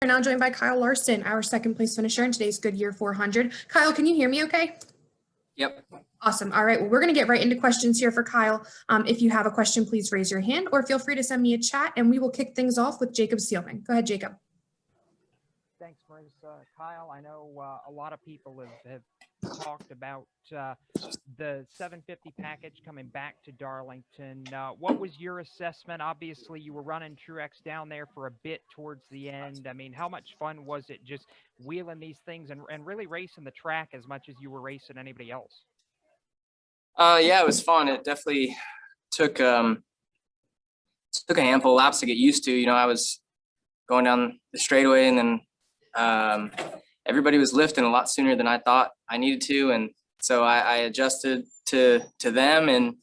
We're now joined by Kyle Larson, our second place finisher in today's Goodyear 400. Kyle, can you hear me okay? Yep. Awesome. All right. Well, we're going to get right into questions here for Kyle. If you have a question, please raise your hand or feel free to send me a chat and we will kick things off with Jacob Steelman. Go ahead, Jacob. Thanks, Marissa. Kyle, I know a lot of people have talked about the 750 package coming back to Darlington. What was your assessment? Obviously, you were running Truex down there for a bit towards the end. I mean, how much fun was it just wheeling these things and really racing the track as much as you were racing anybody else? Yeah, it was fun. It definitely took a handful of laps to get used to. You know, I was going down the straightaway and then everybody was lifting a lot sooner than I thought I needed to, and so I adjusted to them, and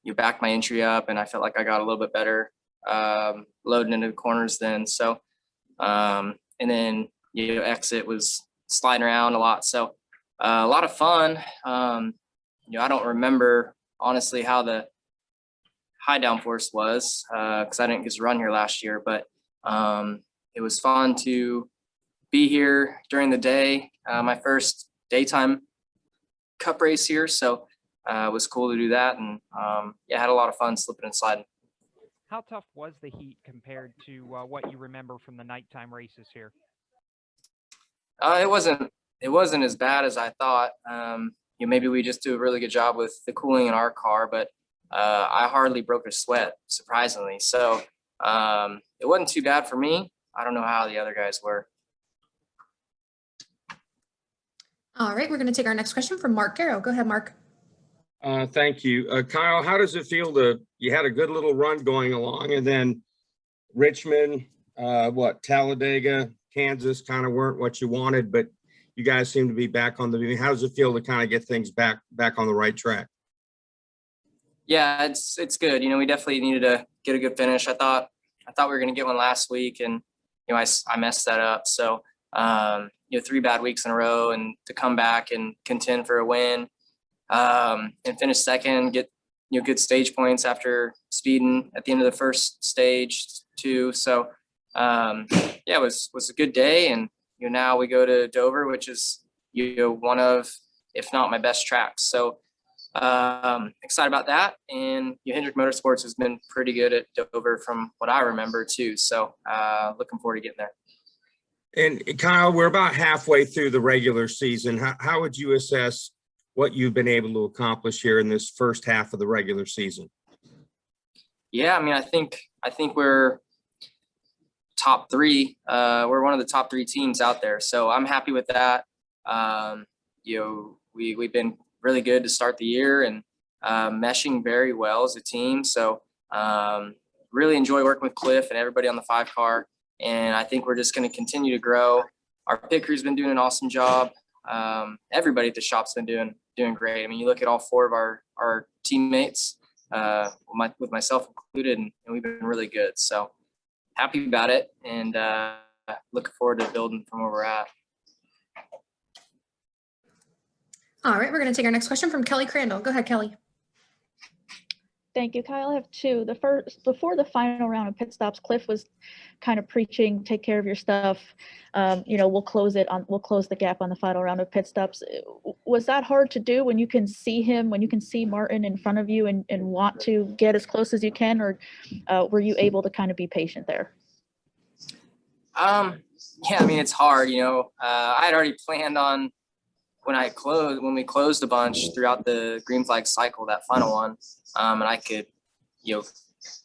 you backed my entry up, and I felt like I got a little bit better loading into the corners then. So and then exit was sliding around a lot, so a lot of fun. I don't remember honestly how the high downforce was because I didn't get to run here last year, but it was fun to be here during the day. My first daytime cup race here, so it was cool to do that, and yeah, had a lot of fun slipping and sliding. How tough was the heat compared to what you remember from the nighttime races here? It wasn't as bad as I thought. Maybe we just do a really good job with the cooling in our car, but I hardly broke a sweat, surprisingly. So it wasn't too bad for me. I don't know how the other guys were. All right, we're going to take our next question from Mark Garrow. Go ahead, Mark. Thank you. Kyle, how does it feel you had a good little run going along, and then Richmond, Talladega, Kansas kind of weren't what you wanted, but you guys seem to be back on the, how does it feel to kind of get things back on the right track? Yeah, it's good. We definitely needed to get a good finish. I thought we were going to get one last week, and I messed that up. So 3 bad weeks in a row, and to come back and contend for a win and finish second, get good stage points after speeding at the end of the first stage too. So yeah, it was a good day, and now we go to Dover, which is one of, if not my best tracks. So excited about that, and Hendrick Motorsports has been pretty good at Dover from what I remember too. So looking forward to getting there. And Kyle, we're about halfway through the regular season. How would you assess what you've been able to accomplish here in this first half of the regular season? Yeah, I mean, I think we're top 3. We're one of the top 3 teams out there, so I'm happy with that. We've been really good to start the year, and meshing very well as a team. So really enjoy working with Cliff and everybody on the 5 car. And I think we're just going to continue to grow. Our pit crew's been doing an awesome job. Everybody at the shop's been doing great. I mean, you look at all 4 of our teammates, with myself included, and we've been really good. So happy about it, and looking forward to building from where we're at. All right, we're going to take our next question from Kelly Crandall. Go ahead, Kelly. Thank you, Kyle. I have 2. The first, before the final round of pit stops, Cliff was kind of preaching, take care of your stuff. We'll close the gap on the final round of pit stops. Was that hard to do when you can see him, when you can see Martin in front of you and want to get as close as you can, or were you able to kind of be patient there? Yeah, I mean, it's hard, I had already planned on when we closed a bunch throughout the green flag cycle, that final one, and I could,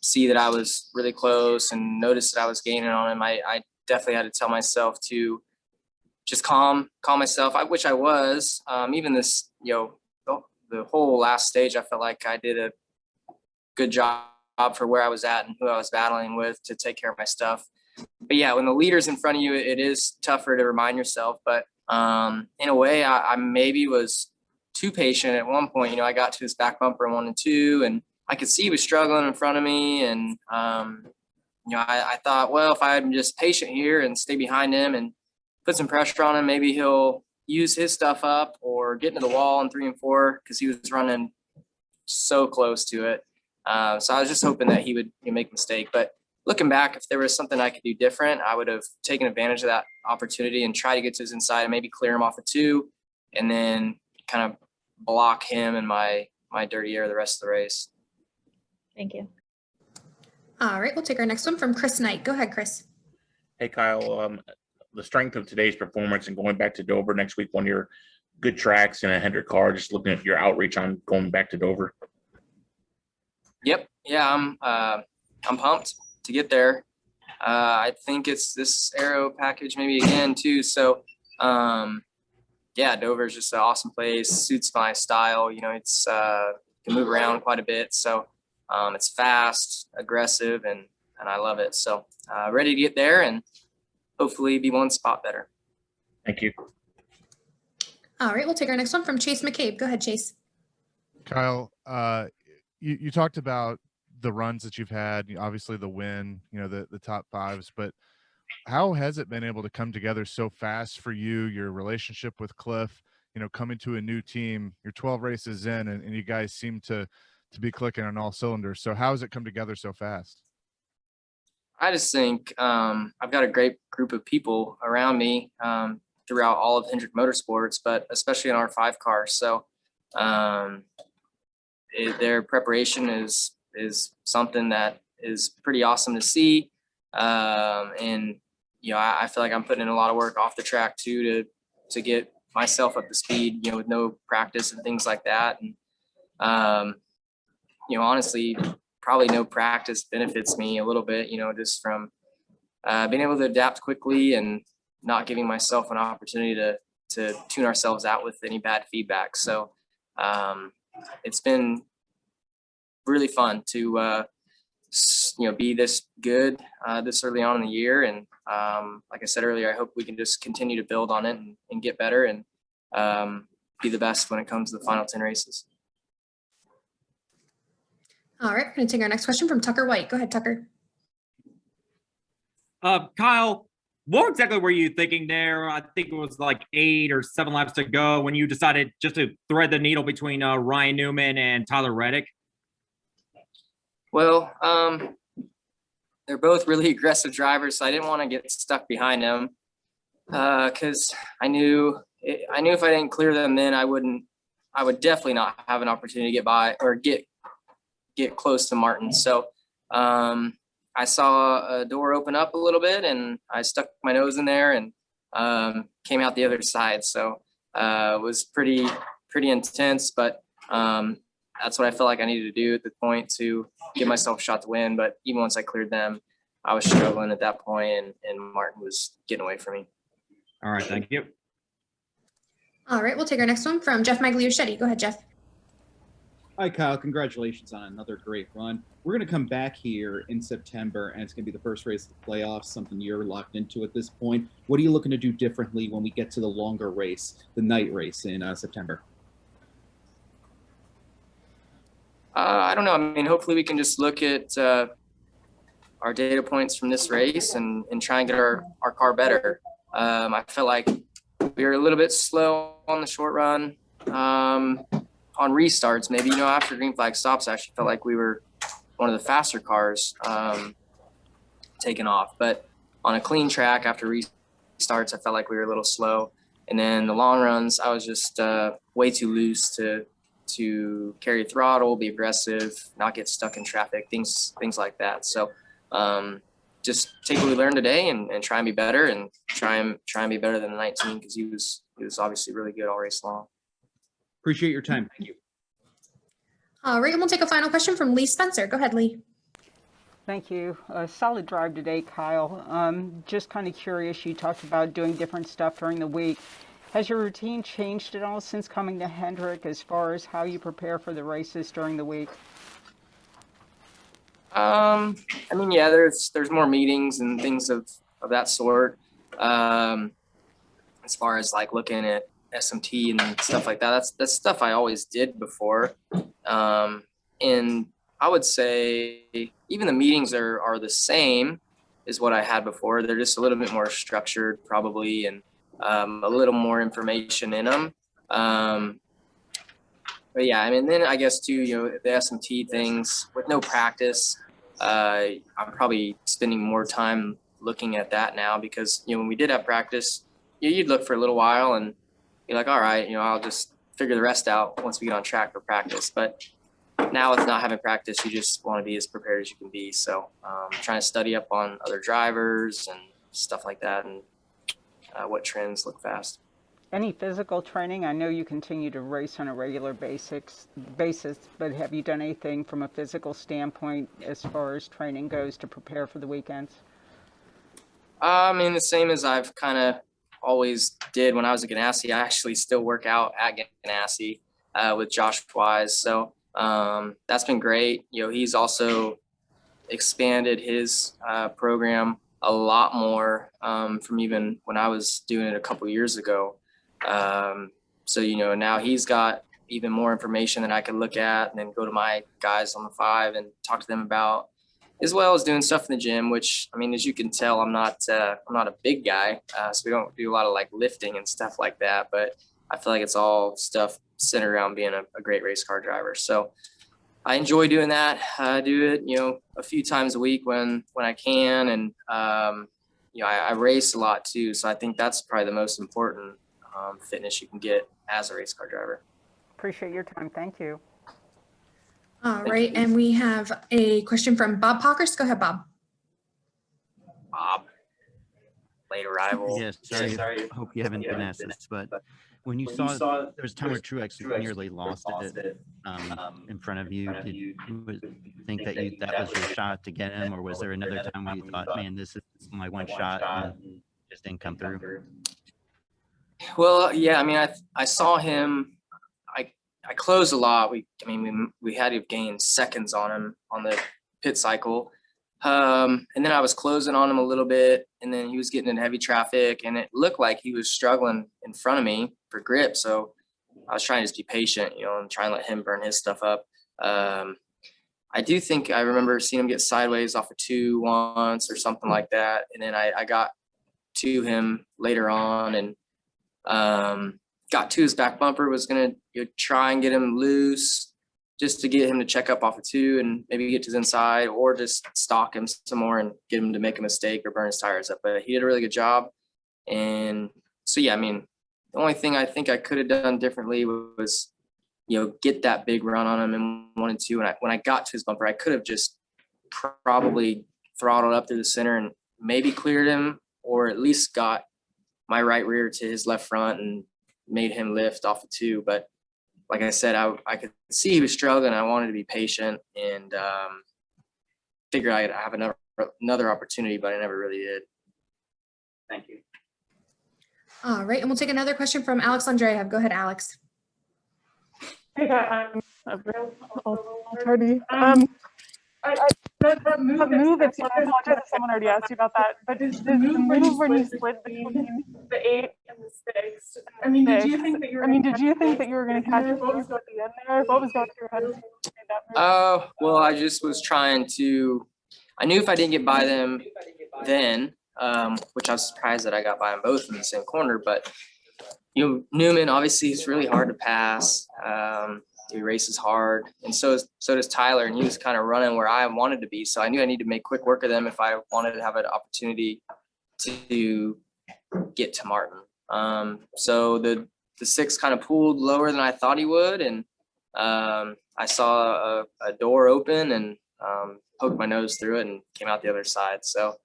see that I was really close and notice that I was gaining on him. I definitely had to tell myself to just calm myself, which I was. Even this, the whole last stage, I felt like I did a good job for where I was at and who I was battling with to take care of my stuff. But yeah, when the leader's in front of you, it is tougher to remind yourself. But in a way, I maybe was too patient at one point. I got to this back bumper in 1 and 2, and I could see he was struggling in front of me. And, I thought, well, if I'm just patient here and stay behind him and put some pressure on him, maybe he'll use his stuff up or get into the wall in 3 and 4, because he was running so close to it. So I was just hoping that he would make a mistake. But looking back, if there was something I could do different, I would have taken advantage of that opportunity and try to get to his inside and maybe clear him off of 2 and then kind of block him and my dirty air the rest of the race. Thank you. All right, we'll take our next one from Chris Knight. Go ahead, Chris. Hey, Kyle, the strength of today's performance and going back to Dover next week, one of your good tracks in a Hendrick car, just looking at your outreach on going back to Dover. Yep. Yeah, I'm pumped to get there. I think it's this aero package maybe again too. So yeah, Dover is just an awesome place, suits my style. You know, it's can move around quite a bit. So it's fast, aggressive, and I love it. So ready to get there and hopefully be one spot better. Thank you. All right, we'll take our next one from Chase McCabe. Go ahead, Chase. Kyle, you talked about the runs that you've had, obviously the win, the top 5s, but how has it been able to come together so fast for you, your relationship with Cliff, coming to a new team, you're 12 races in and you guys seem to be clicking on all cylinders. So how has it come together so fast? I just think I've got a great group of people around me throughout all of Hendrick Motorsports, but especially in our 5 cars. So their preparation is something that is pretty awesome to see. And, I feel like I'm putting in a lot of work off the track too, to get myself up to speed, with no practice and things like that. And, honestly, probably no practice benefits me a little bit, just from being able to adapt quickly and not giving myself an opportunity to tune ourselves out with any bad feedback. So it's been really fun to be this good this early on in the year. And like I said earlier, I hope we can just continue to build on it and get better and be the best when it comes to the final 10 races. All right, we're going to take our next question from Tucker White. Go ahead, Tucker. Kyle, what exactly were you thinking there? I think it was like 8 or 7 laps to go when you decided just to thread the needle between Ryan Newman and Tyler Reddick. Well, they're both really aggressive drivers, so I didn't want to get stuck behind them because I knew if I didn't clear them, then I would definitely not have an opportunity to get by or get close to Martin. So I saw a door open up a little bit and I stuck my nose in there and came out the other side. So it was pretty intense, but that's what I felt like I needed to do at the point to give myself a shot to win. But even once I cleared them, I was struggling at that point and Martin was getting away from me. All right, thank you. All right, we'll take our next one from Jeff Magliochetti. Go ahead, Jeff. Hi, Kyle. Congratulations on another great run. We're going to come back here in September, and it's going to be the first race of the playoffs, something you're locked into at this point. What are you looking to do differently when we get to the longer race, the night race in September? I don't know. I mean, hopefully we can just look at our data points from this race and try and get our car better. I felt like we were a little bit slow on the short run. On restarts, maybe, after green flag stops, I actually felt like we were one of the faster cars taking off. But on a clean track after restarts, I felt like we were a little slow. And then the long runs, I was just way too loose to carry throttle, be aggressive, not get stuck in traffic, things like that. So just take what we learned today and try and be better and try and be better than the 19 because he was obviously really good all race long. Appreciate your time. Thank you. All right, and we'll take a final question from Lee Spencer. Go ahead, Lee. Thank you. A solid drive today, Kyle. Just kind of curious, you talked about doing different stuff during the week. Has your routine changed at all since coming to Hendrick as far as how you prepare for the races during the week? I mean, yeah, there's more meetings and things of that sort. As far as like looking at SMT and stuff like that, that's stuff I always did before. And I would say even the meetings are the same as what I had before. They're just a little bit more structured probably and a little more information in them. But yeah, I mean, then I guess too, the SMT things with no practice, I'm probably spending more time looking at that now because, when we did have practice, you'd look for a little while and be like, all right, I'll just figure the rest out once we get on track for practice. But now with not having practice, you just want to be as prepared as you can be. So trying to study up on other drivers and stuff like that and what trends look fast. Any physical training? I know you continue to race on a regular basis, but have you done anything from a physical standpoint as far as training goes to prepare for the weekends? I mean, the same as I've kind of always did when I was at Ganassi. I actually still work out at Ganassi with Josh Wise. So that's been great. He's also expanded his program a lot more from even when I was doing it a couple years ago. So, now he's got even more information that I can look at and then go to my guys on the 5 and talk to them about, as well as doing stuff in the gym, which, I mean, as you can tell, I'm not a big guy. So we don't do a lot of like lifting and stuff like that, but I feel like it's all stuff centered around being a great race car driver. So I enjoy doing that. I do it, a few times a week when I can. And, I race a lot too. So I think that's probably the most important fitness you can get as a race car driver. Appreciate your time. Thank you. All right, and we have a question from Bob Pockers. Go ahead, Bob. Bob, late arrival. Yes, sorry. I hope you haven't been asked this, but when you saw there was a time where Truex nearly lost it in front of you, did you think that that was your shot to get him, or was there another time where you thought, man, this is my one shot and just didn't come through? Well, yeah, I mean, I saw him. I closed a lot. We had to have gained seconds on him on the pit cycle. And then I was closing on him a little bit, and then he was getting in heavy traffic, and it looked like he was struggling in front of me for grip. So I was trying to just be patient, and try and let him burn his stuff up. I do think I remember seeing him get sideways off of 2 once or something like that. And then I got to him later on and got to his back bumper, was going to try and get him loose just to get him to check up off of 2 and maybe get to his inside, or just stalk him some more and get him to make a mistake or burn his tires up. But he did a really good job. And so, yeah, I mean, the only thing I think I could have done differently was, get that big run on him in 1 and 2. And when I got to his bumper, I could have just probably throttled up through the center and maybe cleared him, or at least got my right rear to his left front and made him lift off of 2. But like I said, I could see he was struggling. I wanted to be patient and figured I'd have another opportunity, but I never really did. Thank you. All right, and we'll take another question from Alex Andreev. Go ahead, Alex. Hey, I'm a real attorney. That move, I apologize if someone already asked you about that, but the move when you slid between the 8 and the 6, I mean, did you think that you were going to catch it? What was going at the end there? What was going through your head? Well, I just was trying to, I knew if I didn't get by them then, which I was surprised that I got by them both in the same corner, but Newman, obviously, is really hard to pass. He races hard, and so does Tyler, and he was kind of running where I wanted to be. So I knew I needed to make quick work of them if I wanted to have an opportunity to get to Martin. So the 6 kind of pulled lower than I thought he would, and I saw a door open and poked my nose through it and came out the other side. So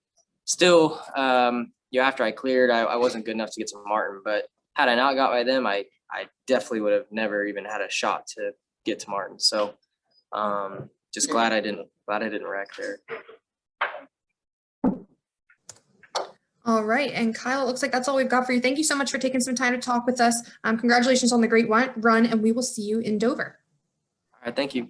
still, after I cleared, I wasn't good enough to get to Martin, but had I not got by them, I definitely would have never even had a shot to get to Martin. So just glad I didn't wreck there. All right, and Kyle, it looks like that's all we've got for you. Thank you so much for taking some time to talk with us. Congratulations on the great run, and we will see you in Dover. All right, thank you.